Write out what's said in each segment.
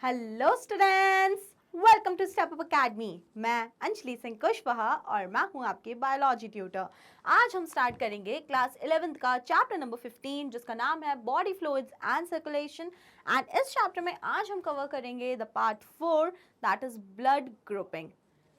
Hello students, welcome to Step Up Academy. मैं अंजलि सिंह कुशवाहा और मैं हूं आपके बायोलॉजी ट्यूटर। आज हम स्टार्ट करेंगे क्लास 11th का चैप्टर नंबर 15 जिसका नाम है body fluids and circulation. And इस चैप्टर में आज हम कवर करेंगे the part 4 that is blood grouping.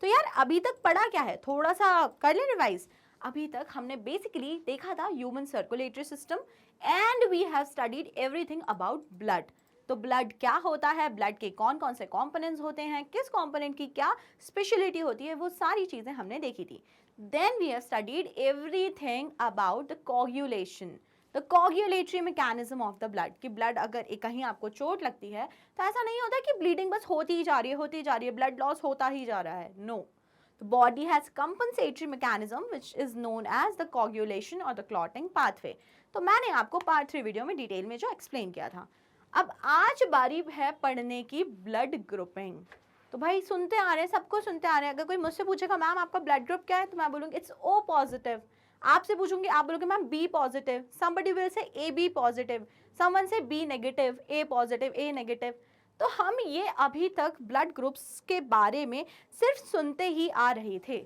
तो यार अभी तक पढ़ा क्या है, थोड़ा सा कर ले रिवाइज। अभी तक हमने बेसिकली देखा था human circulatory system and we have studied everything about blood. तो ब्लड क्या होता है, ब्लड के कौन कौन से कंपोनेंट्स होते हैं, किस कंपोनेंट की क्या स्पेशलिटी होती है, वो सारी चीजें हमने देखी थी। Then we have studied everything about the coagulation, the coagulatory mechanism of the blood. कि ब्लड अगर कहीं आपको चोट लगती है तो ऐसा नहीं होता कि ब्लीडिंग बस होती ही जा रही है ब्लड लॉस होता ही जा रहा है। No, the body has compensatory mechanism which is known as the coagulation or the clotting pathway। तो मैंने आपको पार्ट 3 वीडियो में डिटेल में जो एक्सप्लेन किया था। अब आज बारी है पढ़ने की ब्लड ग्रुपिंग। तो भाई सुनते आ रहे हैं, सबको सुनते आ रहे हैं। अगर कोई मुझसे पूछेगा मैम आपका ब्लड ग्रुप क्या है, तो मैं बोलूँगी इट्स ओ पॉजिटिव। आपसे पूछूंगी, आप बोलोगे ma'am B positive, somebody will say A B positive, someone say B negative, A positive, A negative. तो हम ये अभी तक ब्लड ग्रुप्स के बारे में सिर्फ सुनते ही आ रहे थे।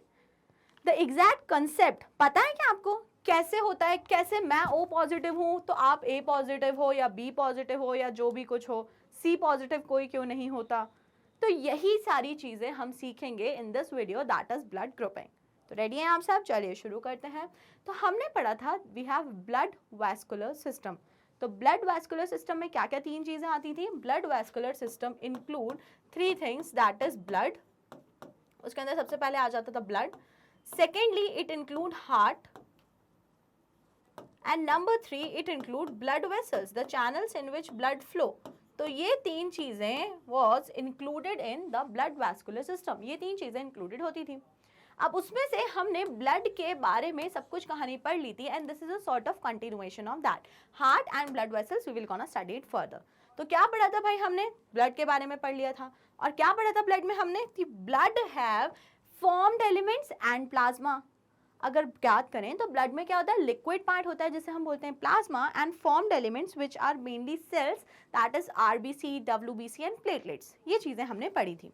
द एग्जैक्ट कंसेप्ट पता है क्या आपको, कैसे होता है, कैसे मैं ओ पॉजिटिव हूं तो आप ए पॉजिटिव हो या बी पॉजिटिव हो या जो भी कुछ हो, सी पॉजिटिव कोई क्यों नहीं होता। तो यही सारी चीजें हम सीखेंगे in this video that is blood grouping. तो रेडी हैं आप सब, चलिए शुरू करते हैं। तो हमने पढ़ा था we have blood vascular system. तो ब्लड वैस्कुलर सिस्टम में क्या क्या तीन चीजें आती थी। Blood vascular system include three things that is blood, उसके अंदर सबसे पहले आ जाता था blood. Secondly it include heart and number 3 it include blood vessels, the channels in which blood flow. तो ये तीन चीजें was included in the blood vascular system, ये तीन चीजें इंक्लूडेड होती थी। अब उसमें से हमने ब्लड के बारे में सब कुछ कहानी पढ़ ली थी and this is a sort of continuation of that. Heart and blood vessels we will gonna study it further. तो क्या पढ़ा था भाई, हमने ब्लड के बारे में पढ़ लिया था। और क्या पढ़ा था ब्लड में हमने, blood have formed elements and plasma. अगर याद करें तो ब्लड में क्या होता है, लिक्विड पार्ट होता है जिसे हम बोलते हैं plasma, and formed elements which are mainly cells that is RBC, WBC and platelets. ये चीजें हमने पढ़ी थी।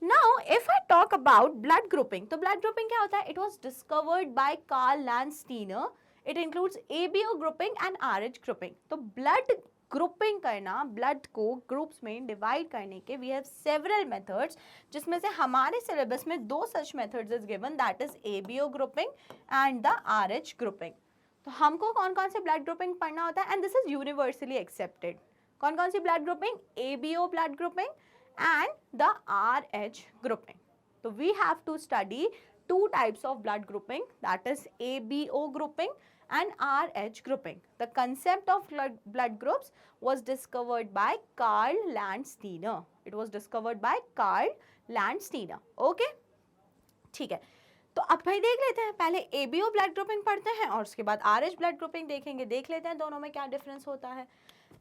Now, if I talk about blood grouping, तो blood grouping क्या होता है? It was discovered by Karl Landsteiner. It includes ABO grouping and RH grouping. तो blood grouping करना, blood को groups में divide करने के we have several methods, जिसमें से हमारे syllabus में दो such methods is given, that is ABO grouping and the RH grouping. तो हमको कौन कौन से blood grouping पढ़ना होता है, and this is universally accepted. कौन कौन सी blood grouping? ABO blood grouping and the RH grouping. So we have to study two types of blood grouping, that is ABO grouping and RH grouping. The concept of blood groups was discovered by Karl Landsteiner. It was discovered by Karl Landsteiner. Okay? ठीक है, तो अब भाई देख लेते हैं, पहले ABO blood grouping पढ़ते हैं और उसके बाद RH ब्लड ग्रुपिंग देखेंगे। देख लेते हैं दोनों में क्या डिफरेंस होता है।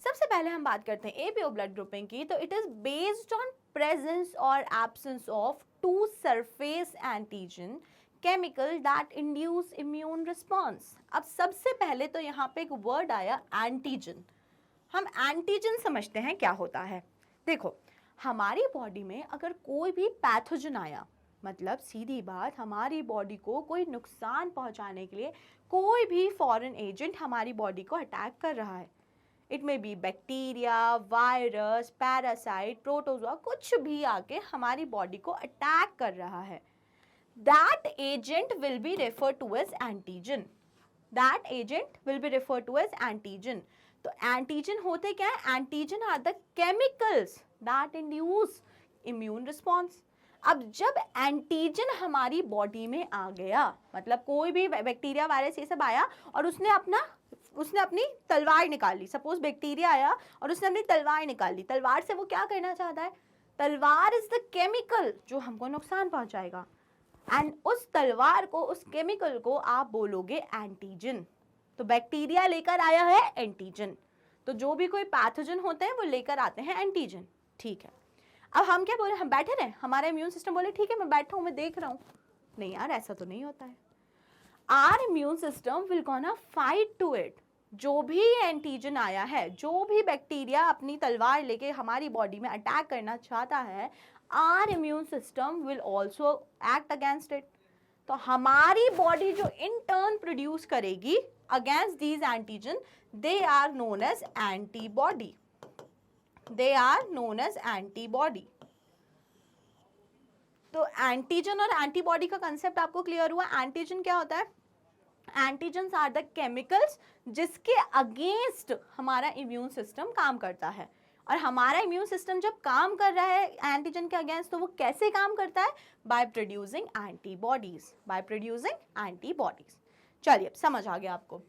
सबसे पहले हम बात करते हैं ABO ब्लड ग्रुपिंग की। तो it is based on presence और absence of two surface antigen chemical that induce immune response. अब सबसे पहले तो यहाँ पे एक वर्ड आया एंटीजन। हम एंटीजन समझते हैं क्या होता है। देखो, हमारी बॉडी में अगर कोई भी पैथोजन आया, मतलब सीधी बात, हमारी बॉडी को कोई नुकसान पहुंचाने के लिए कोई भी फॉरेन एजेंट हमारी बॉडी को अटैक कर रहा है, it may be bacteria, virus, parasite, protozoa, कुछ भी आके हमारी बॉडी को अटैक कर रहा है, that agent will be refer to as antigen. That agent will be refer to as antigen. तो एंटीजन होते क्या है? Antigen are the chemicals that induce immune response. अब जब एंटीजन हमारी बॉडी में आ गया, मतलब कोई भी बैक्टीरिया, वायरस, ये सब आया और उसने अपनी तलवार निकाल ली। सपोज बैक्टीरिया आया और उसने अपनी तलवार निकाल ली। तलवार से वो क्या करना चाहता है? तलवार इज द केमिकल जो हमको नुकसान पहुंचाएगा, एंड उस तलवार को, उस केमिकल को आप बोलोगे एंटीजन। तो बैक्टीरिया लेकर आया है एंटीजन, तो जो भी कोई पैथोजन होते हैं वो लेकर आते हैं एंटीजन। ठीक है, अब हम क्या बोले, हम बैठे रहे, हमारा इम्यून सिस्टम बोले ठीक है मैं बैठा हूं, मैं देख रहा हूं। नहीं यार, ऐसा तो नहीं होता है। Our immune system will gonna fight to it. जो भी एंटीजन आया है, जो भी बैक्टीरिया अपनी तलवार लेके हमारी बॉडी में अटैक करना चाहता है, our immune system will also act against it. तो हमारी बॉडी जो इन टर्न प्रोड्यूस करेगी against these antigen, they are known as antibody, they are known as antibody. तो एंटीजन और एंटीबॉडी का कंसेप्ट आपको क्लियर हुआ। एंटीजन क्या होता है? एंटीजन्स आर द केमिकल्स जिसके अगेंस्ट हमारा इम्यून सिस्टम काम करता है। और हमारा इम्यून सिस्टम जब काम कर रहा है एंटीजन के अगेंस्ट, तो वो कैसे काम करता है? By producing antibodies, by producing antibodies. चलिए, अब समझ आ गया आपको।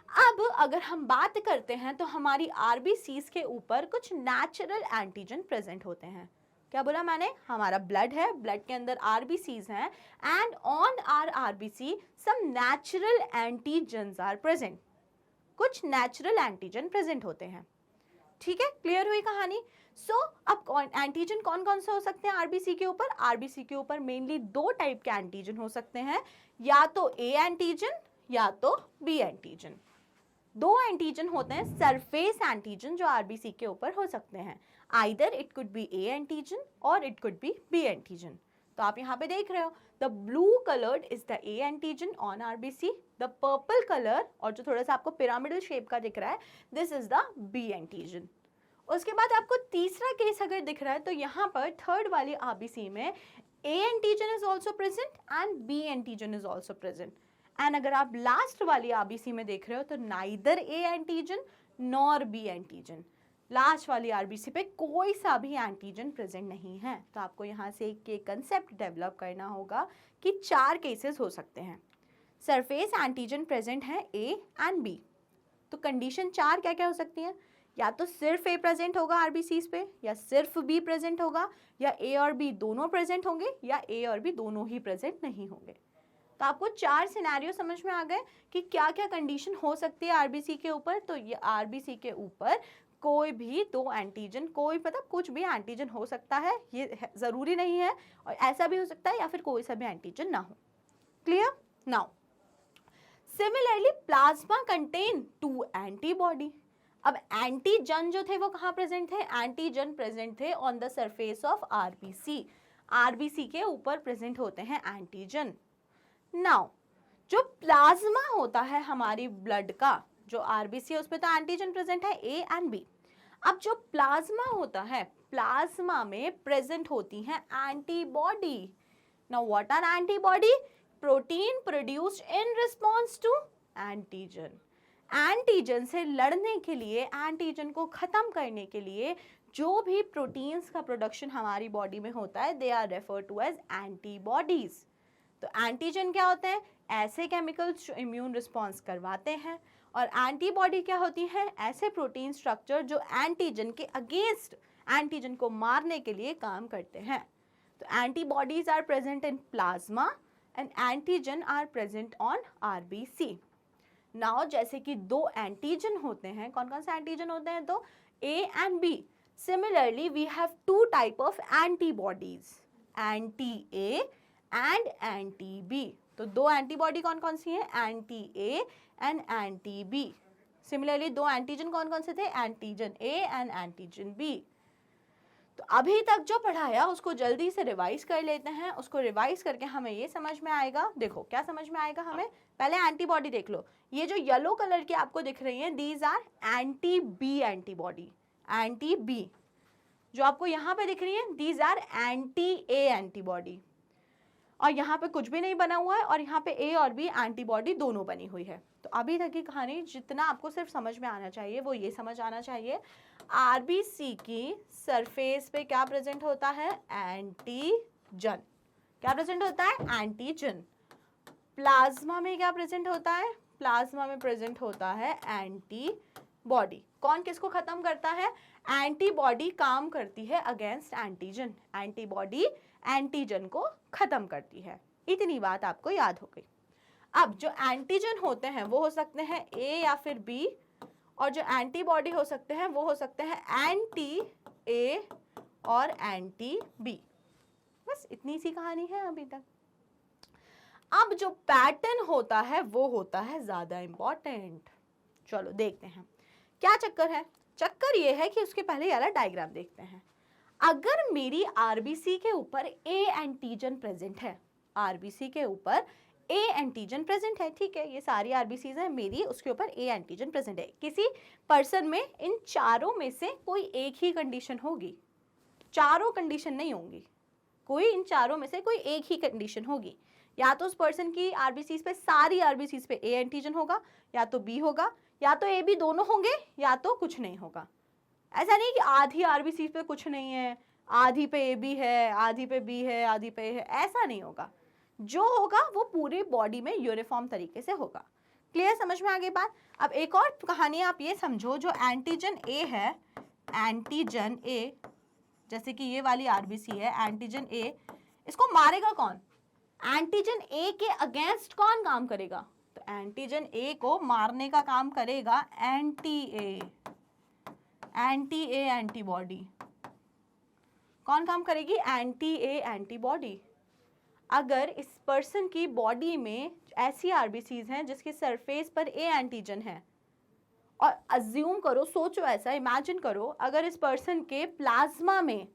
अब अगर हम बात करते हैं तो हमारी आरबीसीज के ऊपर कुछ नेचुरल एंटीजन प्रेजेंट होते हैं। क्या बोला मैंने? हमारा ब्लड है, ब्लड के अंदर आरबीसीज हैं, and on our RBC some natural antigens are present. कुछ नेचुरल एंटीजन प्रेजेंट होते हैं। ठीक है, क्लियर हुई कहानी। सो अब एंटीजन कौन कौन से हो सकते हैं आरबीसी के ऊपर? आरबीसी के ऊपर मेनली दो टाइप के एंटीजन हो सकते हैं, या तो ए एंटीजन या तो बी एंटीजन। दो एंटीजन होते हैं सरफेस एंटीजन जो आरबीसी के ऊपर हो सकते हैं। Either it could be A antigen or it could be B antigen. तो आप यहाँ पे देख रहे हो, the blue coloured is the A antigen on RBC, the purple colour और जो थोड़ा सा आपको पिरामिडल शेप का दिख रहा है, this is the B antigen. उसके बाद आपको तीसरा केस अगर दिख रहा है तो यहाँ पर थर्ड वाली आरबीसी में A antigen is also present and B antigen is also present. And अगर आप लास्ट वाली आरबीसी में देख रहे हो तो neither A antigen nor be antigen. Last वाली आरबीसी पे कोई सा भी एंटीजन प्रेजेंट नहीं है। तो आपको यहाँ से एक कंसेप्ट डेवलप करना होगा कि चार केसेस हो सकते हैं। सरफेस एंटीजन प्रेजेंट है ए एंड बी। तो कंडीशन चार क्या क्या हो सकती है? या तो सिर्फ ए प्रेजेंट होगा आरबीसीज पे, या सिर्फ बी प्रेजेंट होगा, या ए और बी दोनों प्रेजेंट होंगे, या ए और बी दोनों ही प्रेजेंट नहीं होंगे। तो आपको चार सिनेरियो समझ में आ गए कि क्या क्या कंडीशन हो सकती है आरबीसी के ऊपर। तो ये आरबीसी के ऊपर कोई भी दो एंटीजन, कोई मतलब कुछ भी एंटीजन हो सकता है, ये जरूरी नहीं है, और ऐसा भी हो सकता है या फिर कोई सा भी एंटीजन ना हो। Clear? Now similarly plasma contain two antibody. अब एंटीजन जो थे वो कहाँ प्रेजेंट थे? एंटीजन प्रेजेंट थे on the surface of RBC. RBC के ऊपर प्रेजेंट होते हैं एंटीजन। नाउ जो प्लाज्मा होता है हमारी ब्लड का, जो आरबीसी है उसमें तो एंटीजन प्रेजेंट है ए एंड बी। अब जो प्लाज्मा होता है, प्लाज्मा में प्रेजेंट होती हैं antibody. Now what are antibody? Protein produced in response to antigen. एंटीजन से लड़ने के लिए, एंटीजन को खत्म करने के लिए जो भी प्रोटीन्स का प्रोडक्शन हमारी बॉडी में होता है, they are refer to as antibodies. तो एंटीजन क्या होते हैं? ऐसे केमिकल्स जो इम्यून रिस्पॉन्स करवाते हैं। और एंटीबॉडी क्या होती है? ऐसे प्रोटीन स्ट्रक्चर जो एंटीजन के अगेंस्ट, एंटीजन को मारने के लिए काम करते हैं। तो antibodies are present in plasma and antigen are present on RBC. Now जैसे कि दो एंटीजन होते हैं, कौन कौन से एंटीजन होते हैं? तो A and B. Similarly we have two type of antibodies, anti A and anti B. तो दो एंटीबॉडी कौन कौन सी हैं? Anti A and anti B. Similarly दो एंटीजन कौन कौन से थे? Antigen A and antigen B. तो अभी तक जो पढ़ाया उसको जल्दी से रिवाइज कर लेते हैं। उसको रिवाइज करके हमें ये समझ में आएगा, देखो क्या समझ में आएगा हमें। पहले एंटीबॉडी देख लो। ये जो येलो कलर की आपको दिख रही हैं, these are anti B antibody. Anti B जो आपको यहाँ पे दिख रही है, these are anti A antibody. और यहाँ पे कुछ भी नहीं बना हुआ है, और यहाँ पे ए और बी एंटीबॉडी दोनों बनी हुई है। तो अभी तक की कहानी जितना आपको सिर्फ समझ में आना चाहिए वो ये समझ आना चाहिए, आरबीसी की सरफेस पे क्या प्रेजेंट होता है? एंटीजन। क्या प्रेजेंट होता है? एंटीजन। प्लाज्मा में क्या प्रेजेंट होता है? प्लाज्मा में प्रेजेंट होता है एंटीबॉडी। कौन किसको खत्म करता है? एंटीबॉडी काम करती है अगेंस्ट एंटीजन। एंटीबॉडी एंटीजन को खत्म करती है। इतनी बात आपको याद हो गई। अब जो एंटीजन होते हैं वो हो सकते हैं ए या फिर बी, और जो एंटीबॉडी हो सकते हैं वो हो सकते हैं एंटी ए और एंटी बी। बस इतनी सी कहानी है अभी तक। अब जो पैटर्न होता है वो होता है ज्यादा इंपॉर्टेंट। चलो देखते हैं क्या चक्कर है। चक्कर ये है कि उसके पहले वाला डायग्राम देखते हैं। अगर मेरी आरबीसी के ऊपर ए एंटीजन प्रेजेंट है, आरबीसी के ऊपर ए एंटीजन प्रेजेंट है, ठीक है, ये सारी आरबीसीज है मेरी, उसके ऊपर ए एंटीजन प्रेजेंट है। किसी पर्सन में इन चारों में से कोई एक ही कंडीशन होगी, चारों कंडीशन नहीं होंगी, कोई इन चारों में से कोई एक ही कंडीशन होगी। या तो उस पर्सन की आरबीसीज पे, सारी आरबीसीज पे ए एंटीजन होगा, या तो बी होगा, या तो ए बी दोनों होंगे, या तो कुछ नहीं होगा। ऐसा नहीं कि आधी आरबीसीज पे कुछ नहीं है, आधी पे ए बी है, आधी पे बी है, आधी पे ए है, ऐसा नहीं होगा। जो होगा वो पूरी बॉडी में यूनिफॉर्म तरीके से होगा। क्लियर, समझ में आ गई बात। अब एक और कहानी आप ये समझो, जो एंटीजन ए है, एंटीजन ए, जैसे कि ये वाली आरबीसी है एंटीजन ए, इसको मारेगा कौन? एंटीजन ए के अगेंस्ट कौन काम करेगा? तो एंटीजन ए को मारने का काम करेगा anti A, anti A antibody. कौन काम करेगी? Anti A antibody. अगर इस पर्सन की बॉडी में ऐसी आरबीसीज हैं जिसकी सरफेस पर ए एंटीजन है, और अज्यूम करो, सोचो ऐसा, इमेजिन करो, अगर इस पर्सन के प्लाज्मा में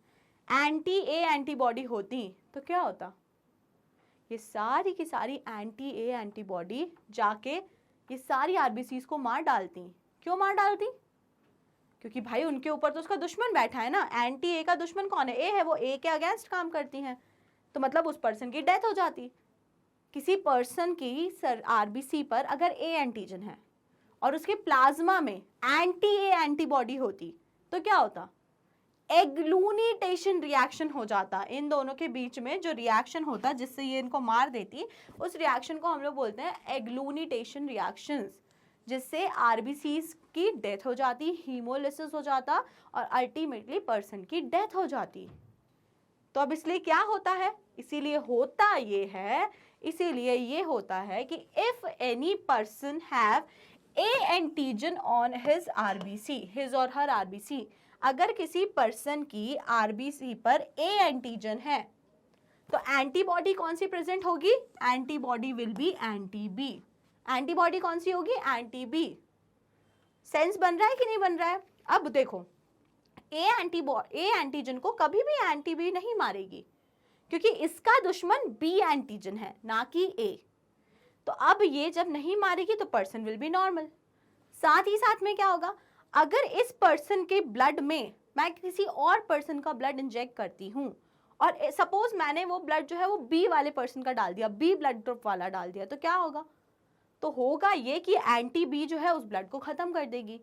एंटी ए एंटीबॉडी होती तो क्या होता? ये सारी की सारी एंटी ए एंटीबॉडी जाके ये सारी आरबीसीज को मार डालती। क्यों मार डालती? क्योंकि भाई उनके ऊपर तो उसका दुश्मन बैठा है ना। एंटी ए का दुश्मन कौन है? ए है, वो ए के अगेंस्ट काम करती हैं, तो मतलब उस पर्सन की डेथ हो जाती। किसी पर्सन की आरबीसी पर अगर ए एंटीजन है और उसके प्लाज्मा में एंटी ए एंटीबॉडी होती तो क्या होता? एग्लूनीटेशन रिएक्शन हो जाता। इन दोनों के बीच में जो रिएक्शन होता जिससे ये इनको मार देती, उस रिएक्शन को हम लोग बोलते हैं एग्लूनीटेशन रिएक्शंस, जिससे आरबीसीज की डेथ हो जाती, हीमोलिसिस हो जाता और अल्टीमेटली पर्सन की डेथ हो जाती। तो अब इसलिए क्या होता है? इसीलिए ये होता है कि if any person have a antigen on his RBC, his और हर आरबीसी, अगर किसी पर्सन की आरबीसी पर ए एंटीजन है तो एंटीबॉडी कौन सी प्रेजेंट होगी? Antibody will be anti B. Antibody कौन सी होगी? Anti B. सेंस बन रहा है कि नहीं बन रहा है? अब देखो, ए एंटीजन को कभी भी एंटी बी नहीं मारेगी, क्योंकि इसका दुश्मन बी एंटीजन है, ना कि ए। तो अब ये जब नहीं मारेगी तो पर्सन विल बी नॉर्मल। साथ ही साथ में क्या होगा? अगर इस पर्सन के ब्लड में मैं किसी और पर्सन का ब्लड इंजेक्ट करती हूँ और सपोज मैंने वो ब्लड जो है वो बी वाले पर्सन का डाल दिया, बी ब्लड ग्रुप वाला डाल दिया, तो क्या होगा? तो होगा ये कि एंटी बी जो है उस ब्लड को खत्म कर देगी।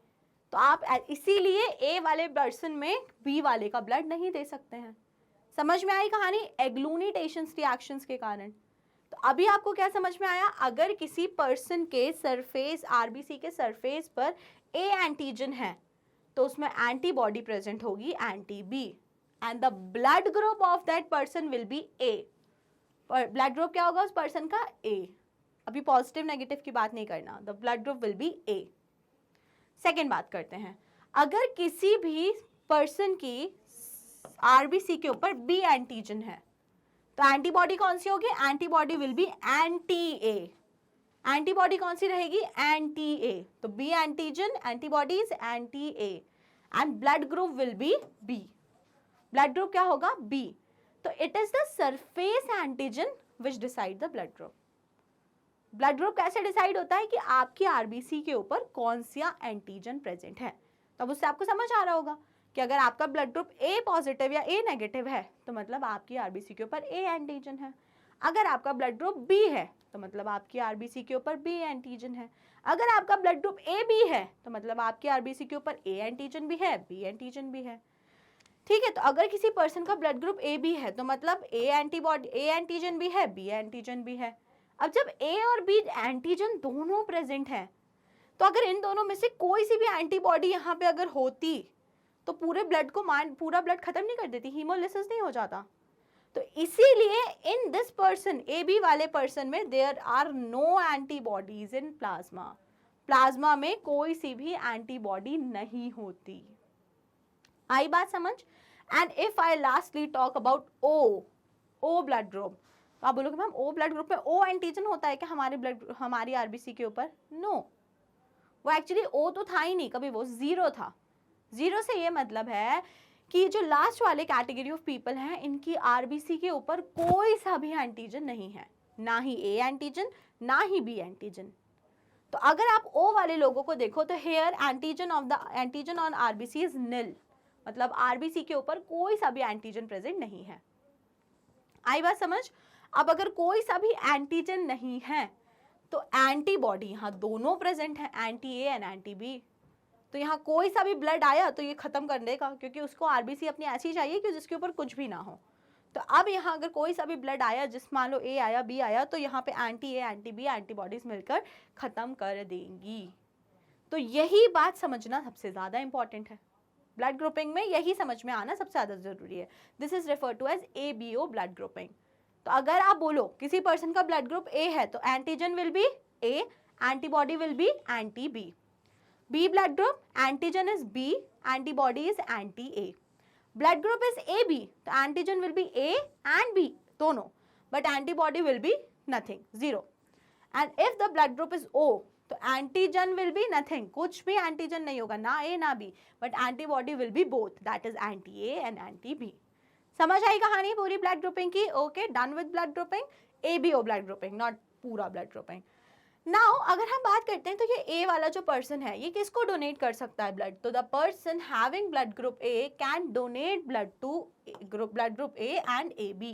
तो आप इसीलिए ए वाले पर्सन में बी वाले का ब्लड नहीं दे सकते हैं। समझ में आई कहानी? एग्लूनीटेशन रिएक्शंस के कारण। तो अभी आपको क्या समझ में आया? अगर किसी पर्सन के सरफेस, आरबीसी के सरफेस पर ए एंटीजन है तो उसमें एंटीबॉडी प्रेजेंट होगी anti B, and the blood group of that person will be A. Blood group क्या होगा उस पर्सन का? ए। अभी पॉजिटिव नेगेटिव की बात नहीं करना, the blood group will be A. Second बात करते हैं, अगर किसी भी पर्सन की आरबीसी के ऊपर बी एंटीजन है तो एंटीबॉडी कौन सी होगी? Antibody will be anti A. Antibody कौन सी रहेगी? Anti A. तो B antigen, antibodies anti A, and blood group will be B. Blood group क्या होगा? बी। तो it is the surface antigen which decide the blood group. Blood group कैसे decide होता है? कि आपकी आरबीसी के ऊपर कौन सा एंटीजन प्रेजेंट है। तब उससे आपको समझ आ रहा होगा कि अगर आपका ब्लड ग्रुप ए पॉजिटिव या ए नेगेटिव है तो मतलब आपकी आरबीसी के ऊपर ए एंटीजन है। अगर आपका ब्लड ग्रुप बी है तो मतलब आपकी आरबीसी के ऊपर बी एंटीजन है। अगर आपका ब्लड ग्रुप ए बी है तो मतलब आपकी आरबीसी के ऊपर ए एंटीजन भी है, बी एंटीजन भी है। ठीक है, तो अगर किसी पर्सन का ब्लड ग्रुप ए बी है तो मतलब ए एंटीजन भी है, बी एंटीजन भी है। अब जब ए और बी एंटीजन दोनों प्रेजेंट है तो अगर इन दोनों में से कोई सी भी एंटीबॉडी यहाँ पे अगर होती तो पूरे ब्लड को पूरा ब्लड खत्म नहीं कर देती, हीमोलिसिस नहीं हो जाता। तो इसीलिए in this person, A B वाले पर्सन में there are no antibodies in plasma. Plasma में कोई सी भी एंटीबॉडी नहीं होती। आई बात समझ? And if I lastly talk about O blood group, तो आप बोलोगे मैम ओ ब्लड ग्रुप में ओ एंटीजन होता है क्या हमारे आरबीसी के ऊपर? नो, वो एक्चुअली ओ तो था ही नहीं कभी, वो जीरो था। जीरो से ये मतलब है कि जो लास्ट वाले कैटेगरी ऑफ पीपल हैं इनकी आरबीसी के ऊपर कोई सा भी एंटीजन नहीं है, ना ही ए एंटीजन ना ही बी एंटीजन। तो अगर आप ओ वाले लोगों को देखो तो here antigen on RBC is nil, मतलब आरबीसी के ऊपर कोई सा भी एंटीजन प्रेजेंट नहीं है। आई बात समझ? अब अगर कोई सा भी एंटीजन नहीं है तो एंटीबॉडी यहाँ दोनों प्रेजेंट है, anti A and anti B. तो यहाँ कोई सा भी ब्लड आया तो ये खत्म कर देगा, क्योंकि उसको आरबीसी अपनी ऐसी चाहिए कि जिसके ऊपर कुछ भी ना हो। तो अब यहाँ अगर कोई सा भी ब्लड आया, जिस मान लो ए आया बी आया, तो यहाँ पे anti A anti B antibodies मिलकर खत्म कर देंगी। तो यही बात समझना सबसे ज्यादा इंपॉर्टेंट है। ब्लड ग्रुपिंग में यही समझ में आना सबसे ज्यादा जरूरी है। This is refer to as ABO blood grouping. तो अगर आप बोलो किसी पर्सन का ब्लड ग्रुप ए है तो antigen will be A, antibody will be anti B. B blood group, antigen is B, antibody is anti-A. Blood group is AB, the antigen will be A and B, दोनों, but antibody will be nothing, zero. And if the blood group is O, तो antigen will be nothing, कुछ भी antigen नहीं होगा, ना A ना B, but antibody will be both, that is anti-A and anti-B. समझ आई कहानी पूरी blood grouping की? Okay, done with blood grouping, ABO blood grouping, not पूरा blood grouping. नाउ अगर हम बात करते हैं तो ये ए वाला जो पर्सन है ये किसको डोनेट कर सकता है ब्लड? तो the person having blood group A can donate blood to blood group A and A B.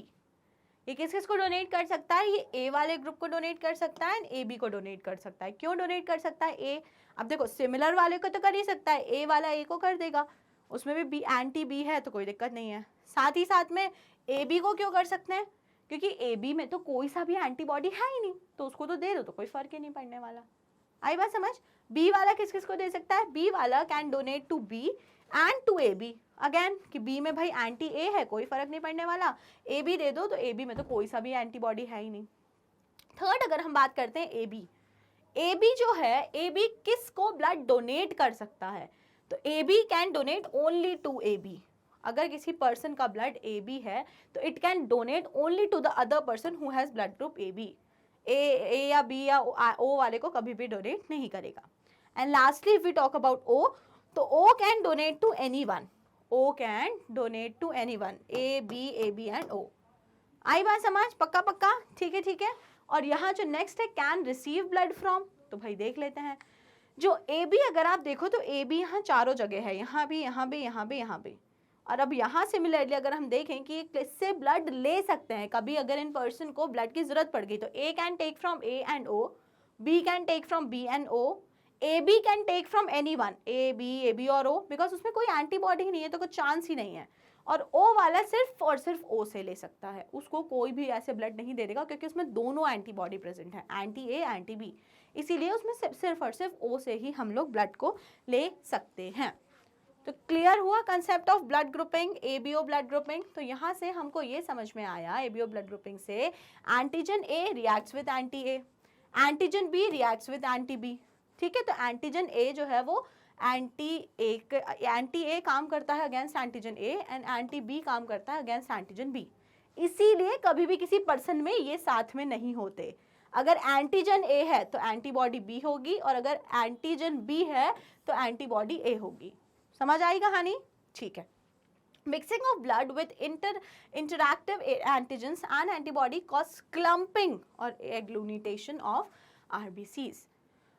ये किस किस को डोनेट कर सकता है? ये ए वाले ग्रुप को डोनेट कर सकता है एंड ए बी को डोनेट कर सकता है। क्यों डोनेट कर सकता है? ए, अब देखो सिमिलर वाले को तो कर ही सकता है, ए वाला ए को कर देगा, उसमें भी बी एंटी बी है तो कोई दिक्कत नहीं है। साथ ही साथ में ए बी को क्यों कर सकते हैं? क्योंकि ए बी में तो कोई सा भी एंटीबॉडी है ही नहीं, तो उसको तो दे दो तो कोई फर्क ही नहीं पड़ने वाला। आई बात समझ? बी वाला किस किस को दे सकता है? बी वाला can donate to B and to A B. Again कि बी में भाई एंटी ए है, कोई फर्क नहीं पड़ने वाला, ए बी दे दो तो ए बी में तो कोई सा भी एंटीबॉडी है ही नहीं। थर्ड अगर हम बात करते हैं ए बी जो है, ए बी किसको ब्लड डोनेट कर सकता है? तो A B can donate only to A B. अगर किसी पर्सन का ब्लड ए बी है तो it can donate only to the other person who has blood group A B. A या बी या ओ वाले को कभी भी डोनेट नहीं करेगा। And lastly if we talk about O, तो O can donate to anyone, O can donate to anyone, A B and O. आई बात समझ? पक्का पक्का? ठीक है ठीक है। और यहाँ जो नेक्स्ट है कैन रिसीव ब्लड फ्रॉम, तो भाई देख लेते हैं। जो ए बी अगर आप देखो तो ए बी यहाँ चारों जगह है, यहाँ भी यहाँ भी यहाँ भी यहाँ भी। और अब यहाँ सिमिलरली अगर हम देखें कि किससे ब्लड ले सकते हैं, कभी अगर इन पर्सन को ब्लड की जरूरत पड़ गई तो A can take from A and O, B can take from B and O, A B can take from anyone, A B और ओ, बिकॉज उसमें कोई एंटीबॉडी नहीं है तो कोई चांस ही नहीं है। और ओ वाला सिर्फ और सिर्फ ओ से ले सकता है, उसको कोई भी ऐसे ब्लड नहीं दे देगा क्योंकि उसमें दोनों एंटीबॉडी प्रेजेंट है, एंटी ए एंटी बी, इसीलिए उसमें सिर्फ और सिर्फ ओ से ही हम लोग ब्लड को ले सकते हैं। तो क्लियर हुआ concept of blood grouping, ABO blood grouping. तो यहाँ से हमको ये समझ में आया एबीओ ब्लड ग्रुपिंग से antigen A reacts with anti A, antigen B reacts with anti B. ठीक है, तो एंटीजन ए जो है वो एंटी ए काम करता है against antigen A and anti B काम करता है अगेंस्ट एंटीजन बी। इसीलिए कभी भी किसी पर्सन में ये साथ में नहीं होते। अगर एंटीजन ए है तो एंटीबॉडी बी होगी और अगर एंटीजन बी है तो एंटीबॉडी ए होगी। समझ आई कहानी? ठीक है। Mixing of blood with interactive antigens and antibody cause clumping और एग्लूनिटेशन ऑफ आरबीसीज।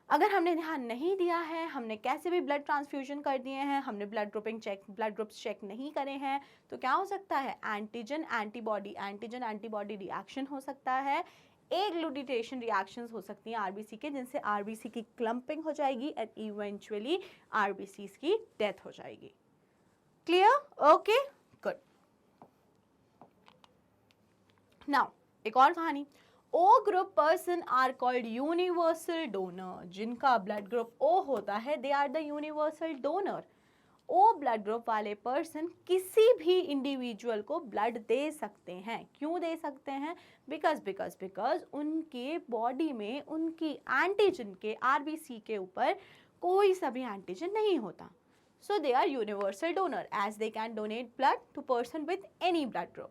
अगर हमने ध्यान नहीं दिया है, हमने कैसे भी ब्लड ट्रांसफ्यूजन कर दिए हैं, हमने ब्लड ग्रुप्स चेक नहीं करे हैं, तो क्या हो सकता है? एंटीजन एंटीबॉडी रिएक्शन हो सकता है, एग्लूटिनेशन रिएक्शंस हो सकती हैं आरबीसी के, जिनसे आरबीसी की क्लम्पिंग हो जाएगी एंड इवेंचुअली आरबीसीज की डेथ हो जाएगी। क्लियर? Okay, good. नाउ एक और कहानी। O group person are called universal donor. जिनका ब्लड ग्रुप ओ होता है they are the universal donor. O blood group वाले पर्सन किसी भी इंडिविजुअल को ब्लड दे सकते हैं। क्यों दे सकते हैं? बिकॉज उनके बॉडी में उनकी एंटीजन के आरबीसी के ऊपर कोई सा भी एंटीजन नहीं होता। So they are universal donor as they can donate blood to person with any blood group.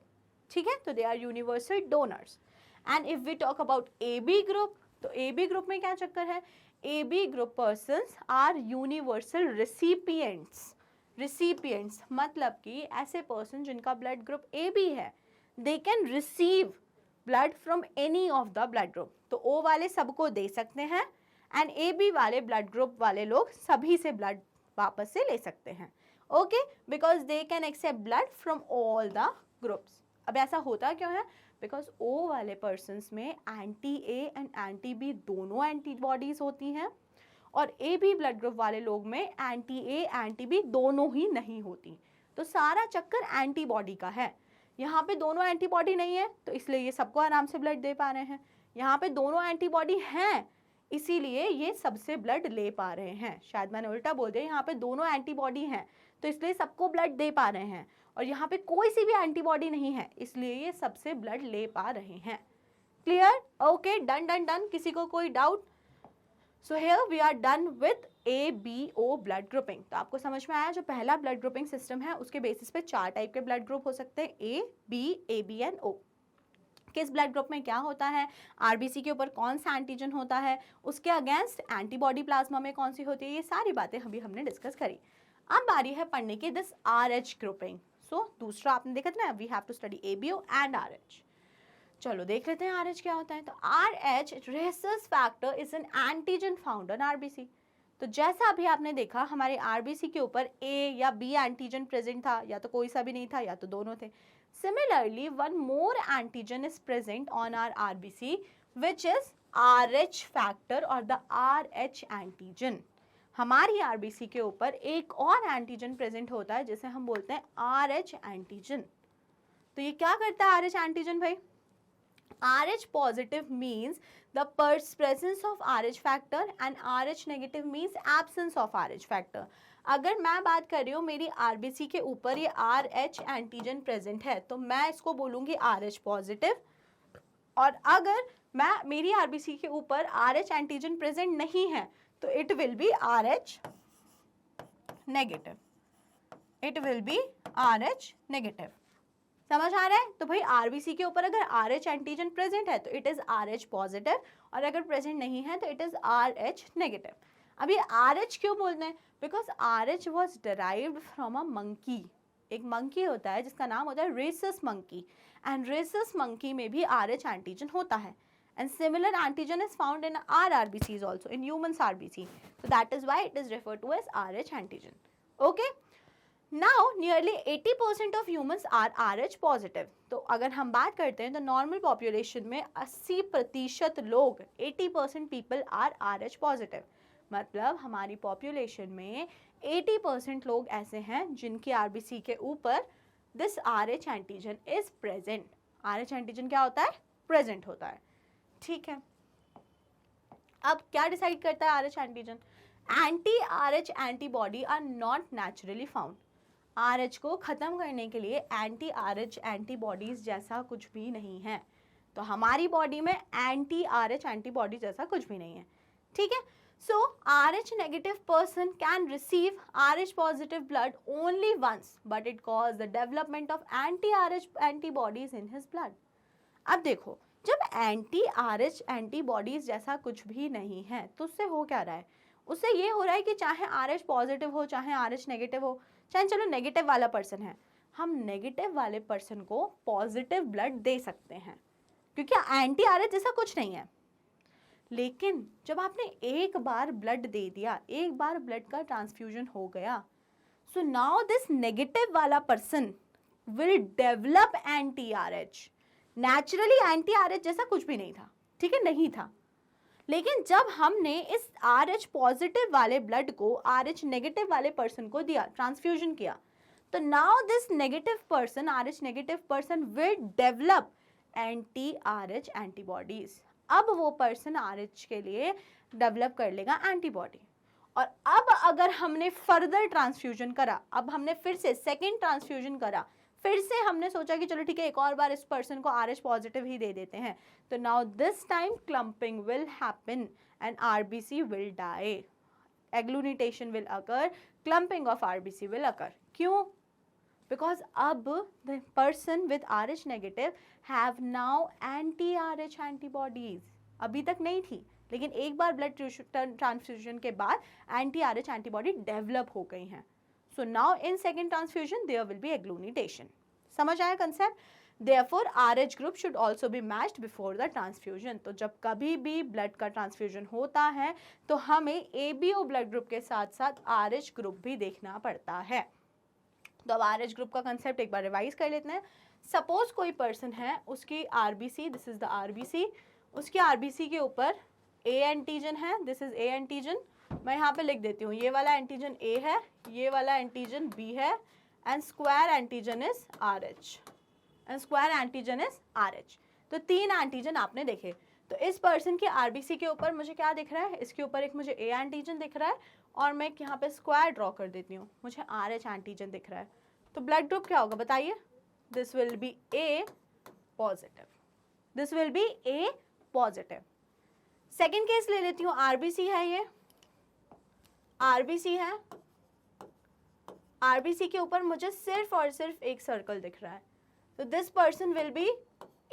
ठीक है, तो they are universal donors. And if we talk about A B group, तो ए बी ग्रुप में क्या चक्कर है? AB group persons are universal recipients. Recipients मतलब कि ऐसे पर्सन जिनका ब्लड ग्रुप AB है, they can receive blood from any of the blood group. तो O वाले सबको दे सकते हैं एंड AB वाले ब्लड ग्रुप वाले लोग सभी से ब्लड वापस से ले सकते हैं. Okay, because they can except blood from all the groups. अब ऐसा होता क्यों है? बिकॉज O वाले पर्सन्स में anti A and anti B दोनों एंटीबॉडीज होती हैं और AB ब्लड ग्रुप वाले लोग में एंटी A एंटी B दोनों ही नहीं होती. तो सारा चक्कर एंटीबॉडी का है. यहाँ पे दोनों एंटीबॉडी नहीं है तो इसलिए ये सबको आराम से ब्लड दे पा रहे हैं. यहाँ पे दोनों एंटीबॉडी हैं इसीलिए ये सबसे ब्लड ले पा रहे हैं. शायद मैंने उल्टा बोल दिया, यहाँ पे दोनों एंटीबॉडी हैं तो इसलिए सबको ब्लड दे पा रहे हैं और यहाँ पे कोई सी भी एंटीबॉडी नहीं है इसलिए ये सबसे ब्लड ले पा रहे हैं. Clear? Okay, done done done. किसी को कोई doubt? So here we are done with ABO blood grouping. तो आपको समझ में आया जो पहला ब्लड ग्रुपिंग सिस्टम है उसके बेसिस पे 4 टाइप के ब्लड ग्रुप हो सकते हैं, A, B, AB and O. किस ब्लड ग्रुप में क्या होता है, आरबीसी के ऊपर कौन सा एंटीजन होता है, उसके अगेंस्ट एंटीबॉडी प्लाज्मा में कौन सी होती है, ये सारी बातें अभी हमने डिस्कस करी. अब बारी है पढ़ने की दिस RH ग्रुपिंग. सो दूसरा आपने देखा था ना, we have to study ABO and RH. चलो देख लेते हैं RH क्या होता है. तो RH rhesus factor is an antigen found on RBC. तो जैसा अभी आपने देखा हमारे आरबीसी के ऊपर A या B एंटीजन प्रेजेंट था, या तो कोई सा भी नहीं था या तो दोनों थे. Similarly, one more antigen is present on our RBC, which is RH factor or the RH antigen. हमारी RBC के ऊपर एक और एंटीजन प्रेजेंट होता है जिसे हम बोलते हैं RH एंटीजन. तो ये क्या करता है RH एंटीजन भाई? RH positive means the presence of RH factor and RH negative means absence of RH factor. अगर मैं बात कर रही हूँ मेरी RBC के ऊपर ये RH एंटीजन प्रेजेंट है तो मैं इसको बोलूँगी RH पॉजिटिव, और अगर मैं मेरी RBC के ऊपर RH एंटीजन प्रेजेंट नहीं है तो it will be RH negative. It will be RH negative. समझ आ रहा है? तो भाई आरबीसी के ऊपर अगर RH एंटीजन प्रेजेंट है तो इट इज RH पॉजिटिव और अगर प्रेजेंट नहीं है तो इट इज RH नेगेटिव. अब ये RH क्यों बोलते हैं? Because RH was derived from a monkey. एक मंकी होता है जिसका नाम होता है rhesus monkey and rhesus monkey में भी RH एंटीजन होता है and similar antigen is found in our RBCs also, in humans RBC. So that is why it is referred to as RH antigen. Okay? Now nearly 80% of humans are RH positive. तो अगर हम बात करते हैं तो normal population में 80% लोग 80% people are RH positive. मतलब हमारी पॉपुलेशन में 80% लोग ऐसे हैं जिनकी RBC के ऊपर this RH antigen is present. RH antigen क्या होता है? प्रेजेंट होता है. ठीक है, अब क्या डिसाइड करता है RH antigen? Anti RH antibody are not naturally found. RH को ख़त्म करने के लिए एंटी RH एंटीबॉडीज़ जैसा कुछ भी नहीं है. तो हमारी बॉडी में एंटी RH एंटीबॉडी जैसा कुछ भी नहीं है. ठीक है, so RH negative person can receive RH positive blood only once but it cause the development of anti RH antibodies in his blood. अब देखो, जब एंटी RH एंटीबॉडीज जैसा कुछ भी नहीं है तो उससे हो क्या रहा है? उससे ये हो रहा है कि चाहे RH पॉजिटिव हो चाहे RH नेगेटिव हो, चाहे चलो नेगेटिव वाला पर्सन है, हम नेगेटिव वाले पर्सन को पॉजिटिव ब्लड दे सकते हैं क्योंकि एंटी RH जैसा कुछ नहीं है. लेकिन जब आपने एक बार ब्लड दे दिया, एक बार ब्लड का ट्रांसफ्यूजन हो गया, सो नाउ दिस नेगेटिव वाला person will develop anti RH. Naturally anti RH जैसा कुछ भी नहीं था, ठीक है, नहीं था. लेकिन जब हमने इस RH पॉजिटिव वाले ब्लड को RH नेगेटिव वाले पर्सन को दिया, ट्रांसफ्यूजन किया, तो now this negative person, RH negative person will develop anti RH antibodies. अब वो पर्सन RH के लिए डेवलप कर लेगा एंटीबॉडी. और अब अगर हमने फर्दर ट्रांसफ्यूजन करा, अब हमने फिर से सेकेंड ट्रांसफ्यूजन करा, फिर से हमने सोचा कि चलो ठीक है एक और बार इस पर्सन को RH पॉजिटिव ही दे देते हैं, तो now this time clumping will happen and RBC will die. Agglutination will occur, clumping of RBC will occur. क्यों? बिकॉज अब the person with RH negative have now anti RH antibodies. अभी तक नहीं थी लेकिन एक बार ब्लड ट्रांसफ्यूजन के बाद एंटी RH एंटीबॉडी डेवलप हो गई हैं. So now in second transfusion there will be agglutination. समझ आया concept? Therefore, RH group should also be matched before the transfusion. तो जब कभी भी ब्लड का ट्रांसफ्यूजन होता है तो हमें ABO ब्लड ग्रुप के साथ साथ RH ग्रुप भी देखना पड़ता है. तो अब RH ग्रुप का कंसेप्ट एक बार रिवाइज कर लेते हैं. सपोज कोई पर्सन है, उसकी RBC, this is the RBC, उसकी RBC के ऊपर A एंटीजन है, दिस इज A एंटीजन. मैं यहाँ पे लिख देती हूँ, ये वाला एंटीजन A है, ये वाला एंटीजन B है, and square antigen is RH. And square antigen is RH. तो 3 एंटीजन आपने देखे. तो इस पर्सन की RBC के ऊपर मुझे क्या दिख रहा है, इसके ऊपर एक मुझे A एंटीजन दिख रहा है और मैं यहाँ पे स्क्वायर ड्रॉ कर देती हूँ, मुझे RH एंटीजन दिख रहा है. तो ब्लड ग्रुप क्या होगा बताइए? This will be A positive. This will be A positive. Second case ले लेती हूँ, RBC है, ये RBC है. RBC के ऊपर मुझे सिर्फ और सिर्फ एक सर्कल दिख रहा है. तो this person will be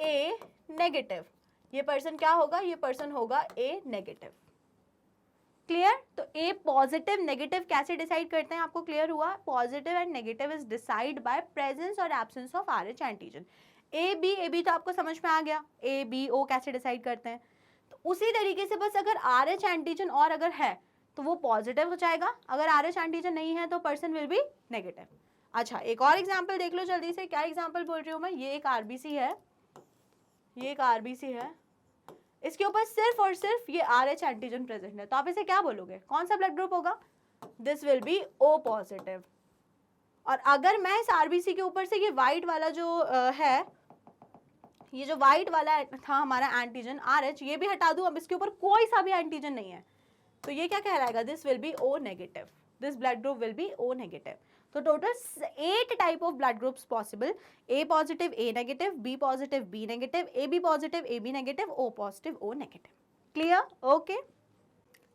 A negative. ये पर्सन क्या होगा? ये पर्सन होगा A नेगेटिव. क्लियर? तो A पॉजिटिव नेगेटिव कैसे डिसाइड करते हैं, आपको क्लियर हुआ? Positive and negative is decide by presence और absence of RH antigen. A B तो आपको समझ में आ गया. A B O कैसे डिसाइड करते हैं. तो उसी तरीके से बस अगर RH एंटीजन और अगर है तो वो पॉजिटिव हो जाएगा, अगर RH एंटीजन नहीं है तो पर्सन विल बी नेगेटिव. अच्छा, एक और एग्जाम्पल देख लो जल्दी से. क्या एग्जाम्पल बोल रही हूँ मैं? ये एक RBC है, ये एक RBC है, इसके ऊपर सिर्फ और सिर्फ ये RH एंटीजन प्रेजेंट है. तो आप इसे क्या बोलोगे, कौन सा ब्लड ग्रुप होगा? This will be O positive. और अगर मैं इस RBC के ऊपर से ये वाइट वाला जो है, ये जो वाइट वाला था हमारा एंटीजन RH, ये भी हटा दूं, अब इसके ऊपर कोई सा भी एंटीजन नहीं है, तो ये क्या कहलाएगा? This will be O negative. This blood group will be O negative. तो total 8 type of blood groups possible. A positive A negative, B positive B negative, AB positive AB negative, O positive O negative. Clear? Okay,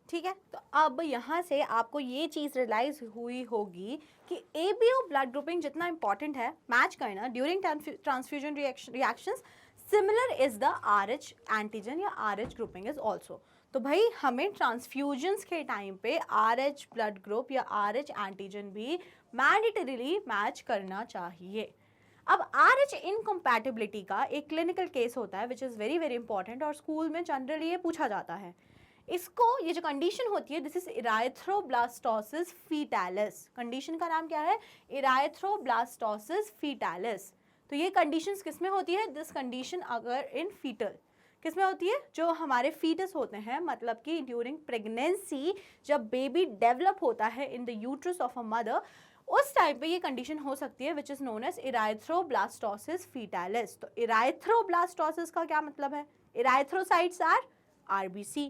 ठीक है. तो अब यहाँ से आपको ये चीज़ realise हुई होगी कि ABO ब्लड ग्रुपिंग जितना इंपॉर्टेंट है मैच करना during transfusion reactions, similar is the RH antigen या RH ग्रुपिंग इज ऑल्सो. तो भाई हमें ट्रांसफ्यूजन्स के टाइम पे RH ब्लड ग्रुप या RH एंटीजन भी मैंडेटरीली मैच करना चाहिए. अब RH इनकम्पैटिबिलिटी का एक क्लिनिकल केस होता है which is very very important और स्कूल में जनरली ये पूछा जाता है. इसको, ये जो कंडीशन होती है, दिस इज इराइथ्रोब्लास्टोसिस फीटालिस. कंडीशन का नाम क्या है? इराइथ्रोब्लास्टोसिस फीटालिस. तो ये कंडीशंस किस में होती है? दिस कंडीशन अगर इन फीटल किस में होती है? जो हमारे फीटस होते हैं, मतलब कि ड्यूरिंग प्रेगनेंसी जब बेबी डेवलप होता है in the uterus of a mother, उस टाइम पे ये कंडीशन हो सकती है which is known as erythroblastosis fetalis. तो इराइथ्रोब्लास्टोसिस का क्या मतलब है? Erythrocytes are RBC.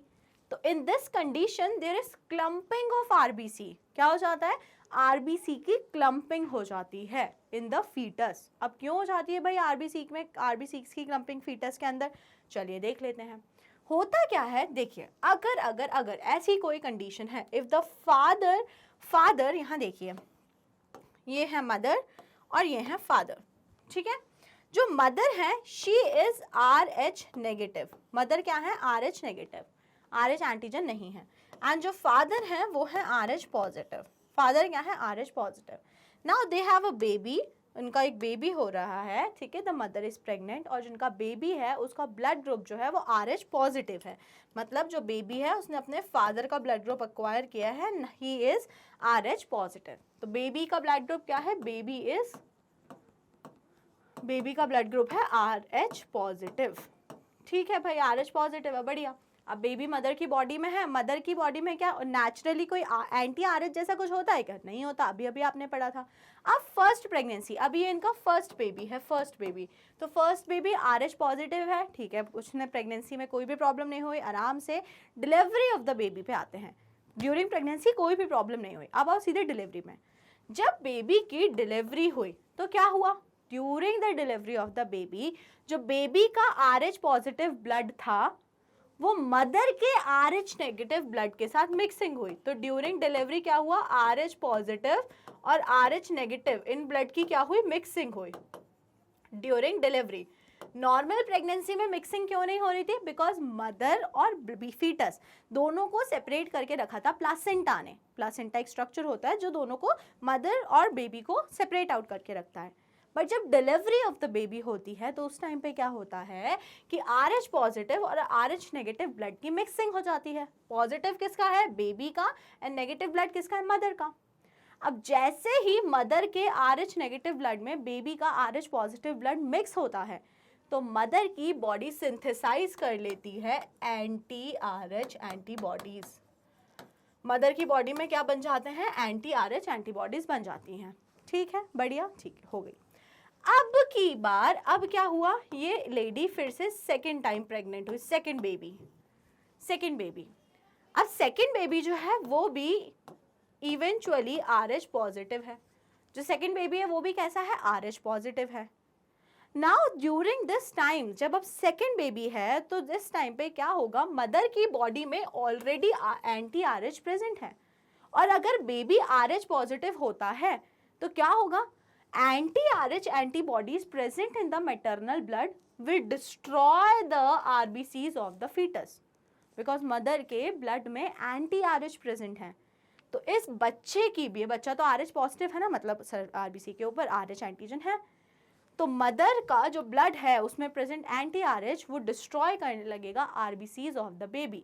तो in this condition there is clumping of RBC. क्या हो जाता है? RBC की क्लम्पिंग हो जाती है इन द फीटस. अब क्यों हो जाती है भाई RBC में, RBC की क्लम्पिंग फीटस के अंदर? चलिए देख लेते हैं. होता क्या है, देखिए, अगर अगर अगर ऐसी कोई कंडीशन है, इफ द फादर यहाँ देखिए, ये है मदर और ये है फादर, ठीक है. जो मदर है she is RH negative. Mother क्या है? RH नेगेटिव, RH एंटीजन नहीं है. एंड जो फादर है वो है RH पॉजिटिव. फादर क्या है? RH positive. Now they have a baby, उनका एक बेबी हो रहा है, ठीक है. द मदर इज प्रेग्नेंट और जिनका बेबी है उसका ब्लड ग्रुप जो है वो RH पॉजिटिव है. मतलब जो बेबी है उसने अपने फादर का ब्लड ग्रुप एक्वायर किया है, ही इज RH पॉजिटिव. तो बेबी का ब्लड ग्रुप क्या है? बेबी का ब्लड ग्रुप है RH पॉजिटिव. ठीक है भाई, RH पॉजिटिव है, बढ़िया. अब बेबी मदर की बॉडी में है, मदर की बॉडी में क्या नेचुरली कोई एंटी RH जैसा कुछ होता है क्या? नहीं होता. अभी अभी आपने पढ़ा था. अब फर्स्ट प्रेगनेंसी, अभी ये इनका फर्स्ट बेबी है, फर्स्ट बेबी. तो फर्स्ट बेबी RH पॉजिटिव है, ठीक है. उसने प्रेगनेंसी में कोई भी प्रॉब्लम नहीं हुई, आराम से. डिलीवरी ऑफ द बेबी पे आते हैं. ड्यूरिंग प्रेगनेंसी कोई भी प्रॉब्लम नहीं हुई. अब आओ सीधे डिलीवरी में. जब बेबी की डिलीवरी हुई तो क्या हुआ? During the delivery of the baby जो बेबी का RH पॉजिटिव ब्लड था वो मदर के RH नेगेटिव ब्लड के साथ मिक्सिंग हुई. तो ड्यूरिंग डिलीवरी क्या हुआ? RH पॉजिटिव और RH नेगेटिव इन ब्लड की क्या हुई? मिक्सिंग हुई ड्यूरिंग डिलीवरी. नॉर्मल प्रेगनेंसी में मिक्सिंग क्यों नहीं हो रही थी? बिकॉज मदर और फीटस दोनों को सेपरेट करके रखा था प्लासेंटा ने। प्लासेंटा एक स्ट्रक्चर होता है जो दोनों को, मदर और बेबी को सेपरेट आउट करके रखता है। बट जब डिलीवरी ऑफ द बेबी होती है तो उस टाइम पे क्या होता है कि RH पॉजिटिव और RH नेगेटिव ब्लड की मिक्सिंग हो जाती है। पॉजिटिव किसका है? बेबी का, एंड नेगेटिव ब्लड किसका है? मदर का। अब जैसे ही मदर के RH नेगेटिव ब्लड में बेबी का RH पॉजिटिव ब्लड मिक्स होता है तो मदर की बॉडी सिंथेसाइज कर लेती है एंटी RH एंटीबॉडीज। मदर की बॉडी में क्या बन जाते हैं? एंटी RH एंटीबॉडीज बन जाती हैं। ठीक है, बढ़िया, ठीक है, हो गई। अब की बार अब क्या हुआ, ये लेडी फिर से सेकेंड टाइम प्रेग्नेंट हुई, सेकेंड बेबी। अब सेकेंड बेबी जो है वो भी इवेंचुअली RH पॉजिटिव है। जो सेकेंड बेबी है वो भी कैसा है? RH पॉजिटिव है। नाउ ड्यूरिंग दिस टाइम, जब अब सेकेंड बेबी है तो दिस टाइम पे क्या होगा, मदर की बॉडी में ऑलरेडी एंटी RH प्रेजेंट है, और अगर बेबी RH पॉजिटिव होता है तो क्या होगा, anti RH antibodies present in the maternal blood will destroy the RBCs of the fetus, because mother के ब्लड में एंटी RH प्रेजेंट है। तो इस बच्चे की भी, बच्चा तो RH पॉजिटिव है ना, मतलब RBC के ऊपर RH एंटीजन है, तो मदर का जो ब्लड है उसमें प्रेजेंट एंटी RH वो डिस्ट्रॉय करने लगेगा RBCs ऑफ द बेबी,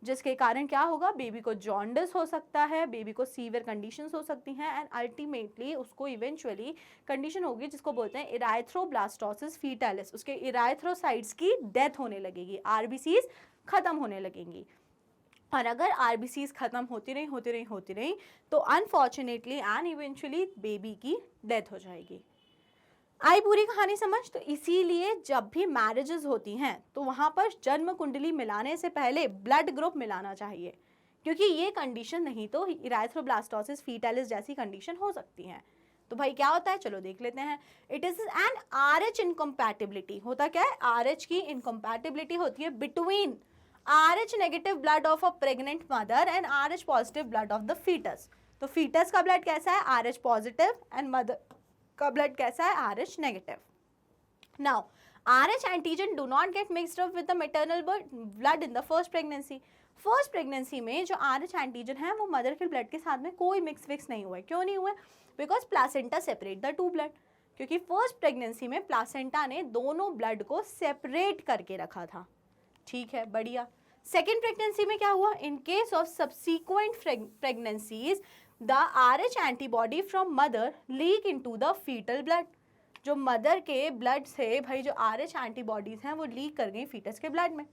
जिसके कारण क्या होगा, बेबी को जॉन्डिस हो सकता है, बेबी को सीवियर कंडीशंस हो सकती हैं, एंड अल्टीमेटली उसको इवेंचुअली कंडीशन होगी जिसको बोलते हैं इराइथ्रोब्लास्टोसिस फीटालिस। उसके इराइथ्रोसाइट्स की डेथ होने लगेगी, RBCs खत्म होने लगेंगी। और अगर RBCs खत्म होती रही तो अनफॉर्चुनेटली एंड इवेंचुअली बेबी की डेथ हो जाएगी। आई पूरी कहानी समझ? तो इसीलिए जब भी मैरिजेस होती हैं तो वहाँ पर जन्म कुंडली मिलाने से पहले ब्लड ग्रुप मिलाना चाहिए, क्योंकि ये कंडीशन नहीं तो इराइथ्रोब्लास्टोसिस फीटालिस जैसी कंडीशन हो सकती है। तो भाई क्या होता है, चलो देख लेते हैं। It is an RH incompatibility. होता क्या है, RH की इनकम्पैटिबिलिटी होती है between RH negative blood of a pregnant mother and RH positive blood of the fetus. तो फीटस का ब्लड कैसा है? RH पॉजिटिव, एंड मदर का ब्लड कैसा है? RH negative. Now RH antigen do not get mixed up with the maternal blood in the first pregnancy. First pregnancy में जो RH antigen है वो मदर के ब्लड के साथ में कोई मिक्स नहीं हुआ है। क्यों नहीं हुआ? Because placenta separate the two blood, क्योंकि फर्स्ट प्रेगनेंसी में प्लासेंटा ने दोनों ब्लड को सेपरेट करके रखा था। ठीक है, बढ़िया। सेकेंड प्रेगनेंसी में क्या हुआ, in case of subsequent pregnancies the RH antibody from mother leak into the fetal blood. जो मदर के ब्लड से भाई जो RH एंटीबॉडीज हैं वो लीक कर गई फीटस के ब्लड में,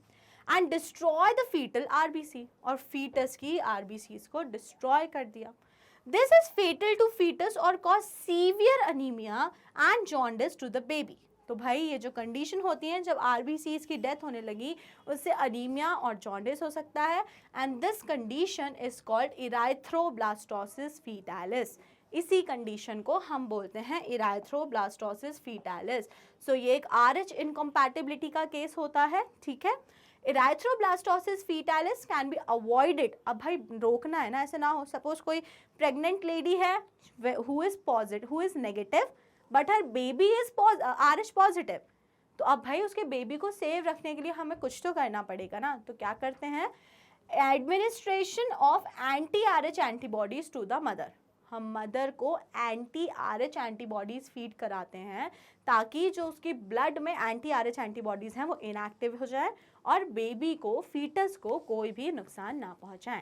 and destroy the fetal RBC, और फीटस की RBCs को डिस्ट्रॉय कर दिया। This is fatal to fetus और cause severe anaemia and jaundice to the baby. तो भाई ये जो कंडीशन होती है जब RBCs की डेथ होने लगी उससे अनीमिया और जॉन्डिस हो सकता है, and this condition is called erythroblastosis fetalis. इसी कंडीशन को हम बोलते हैं इराइथ्रोब्लास्टोसिस फीटालिस। सो ये एक RH इनकम्पैटिबिलिटी का केस होता है। ठीक है, इराइथ्रोब्लास्टोसिस फीटालिस कैन बी अवॉइडेड। अब भाई रोकना है ना, ऐसे ना हो सपोज कोई प्रेग्नेंट लेडी है who is negative but her baby is RH positive, तो अब भाई उसके बेबी को सेव रखने के लिए हमें कुछ तो करना पड़ेगा ना। तो क्या करते हैं, administration of anti RH antibodies to the mother. हम मदर को एंटी RH एंटीबॉडीज फीड कराते हैं ताकि जो उसकी ब्लड में एंटी RH एंटीबॉडीज हैं वो इनएक्टिव हो जाए और बेबी को, फीटस को कोई भी नुकसान ना पहुंचाएं।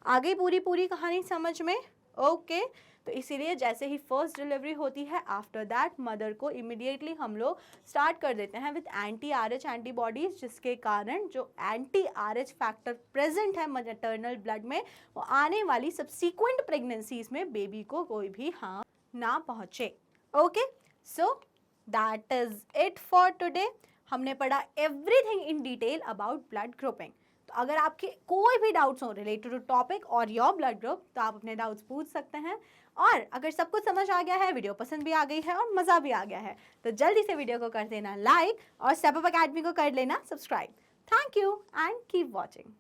आगे पूरी कहानी समझ में? ओके तो इसीलिए जैसे ही फर्स्ट डिलीवरी होती है आफ्टर दैट मदर को इमिडिएटली हम लोग स्टार्ट कर देते हैं विद एंटी RH एंटीबॉडीज, जिसके कारण जो एंटी RH फैक्टर प्रेजेंट है मैटरनल ब्लड में वो आने वाली सब्सिक्वेंट प्रेगनेंसीज में बेबी को कोई भी हार्म ना पहुंचे। Okay so that is it for today. हमने पढ़ा everything in detail about blood grouping. तो अगर आपके कोई भी डाउट्स हो रिलेटेड टू टॉपिक और योर ब्लड ग्रुप तो आप अपने डाउट्स पूछ सकते हैं। और अगर सब कुछ समझ आ गया है, वीडियो पसंद भी आ गई है और मज़ा भी आ गया है तो जल्दी से वीडियो को कर देना लाइक और स्टेप अप अकेडमी को कर लेना subscribe. Thank you and keep watching.